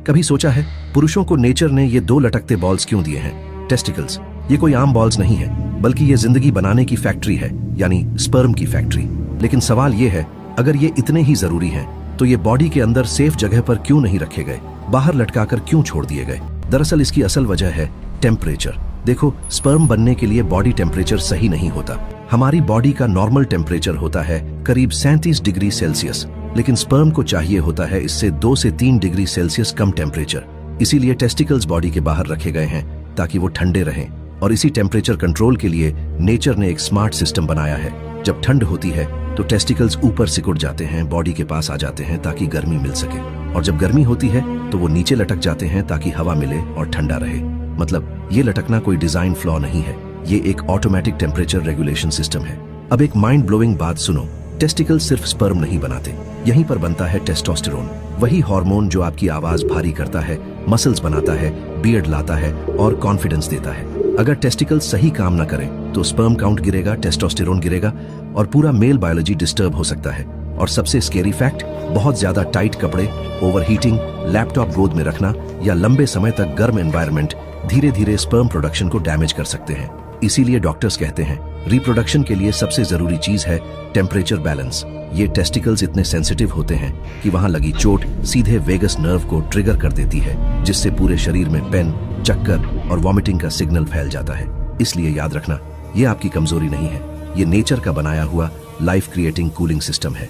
कभी सोचा है पुरुषों को नेचर ने ये दो लटकते बॉल्स क्यों दिए हैं? टेस्टिकल्स। ये कोई आम बॉल्स नहीं है, बल्कि ये जिंदगी बनाने की फैक्ट्री है, यानी स्पर्म की फैक्ट्री। लेकिन सवाल ये है, अगर ये इतने ही जरूरी हैं, तो ये बॉडी के अंदर सेफ जगह पर क्यों नहीं रखे गए, बाहर लटकाकर क्यों छोड़ दिए गए? दरअसल इसकी असल वजह है टेम्परेचर। देखो, स्पर्म बनने के लिए बॉडी टेम्परेचर सही नहीं होता। हमारी बॉडी का नॉर्मल टेम्परेचर होता है करीब 37 डिग्री सेल्सियस, लेकिन स्पर्म को चाहिए होता है इससे 2 से 3 डिग्री सेल्सियस कम टेम्परेचर। इसीलिए टेस्टिकल्स बॉडी के बाहर रखे गए हैं ताकि वो ठंडे रहें। और इसी टेम्परेचर कंट्रोल के लिए नेचर ने एक स्मार्ट सिस्टम बनाया है। जब ठंड होती है तो टेस्टिकल्स ऊपर सिकुड़ जाते हैं, बॉडी के पास आ जाते हैं ताकि गर्मी मिल सके, और जब गर्मी होती है तो वो नीचे लटक जाते हैं ताकि हवा मिले और ठंडा रहे। मतलब ये लटकना कोई डिजाइन फ्लॉ नहीं है, ये एक ऑटोमेटिक टेम्परेचर रेगुलेशन सिस्टम है। अब एक माइंड ब्लोइंग बात सुनो, टेस्टिकल सिर्फ स्पर्म नहीं बनाते, यहीं पर बनता है टेस्टोस्टेरोन, वही हार्मोन जो आपकी आवाज भारी करता है, मसल्स बनाता है, बियर्ड लाता है और कॉन्फिडेंस देता है। अगर टेस्टिकल सही काम ना करें तो स्पर्म काउंट गिरेगा, टेस्टोस्टेरोन गिरेगा और पूरा मेल बायोलॉजी डिस्टर्ब हो सकता है। और सबसे स्केरी फैक्ट, बहुत ज्यादा टाइट कपड़े, ओवरहीटिंग, लैपटॉप गोद में रखना या लंबे समय तक गर्म एनवायरनमेंट धीरे धीरे स्पर्म प्रोडक्शन को डैमेज कर सकते हैं। इसीलिए डॉक्टर्स कहते हैं रिप्रोडक्शन के लिए सबसे जरूरी चीज है टेम्परेचर बैलेंस। ये टेस्टिकल्स इतने सेंसिटिव होते हैं कि वहां लगी चोट सीधे वेगस नर्व को ट्रिगर कर देती है, जिससे पूरे शरीर में पेन, चक्कर और वॉमिटिंग का सिग्नल फैल जाता है। इसलिए याद रखना, ये आपकी कमजोरी नहीं है, ये नेचर का बनाया हुआ लाइफ क्रिएटिंग कूलिंग सिस्टम है।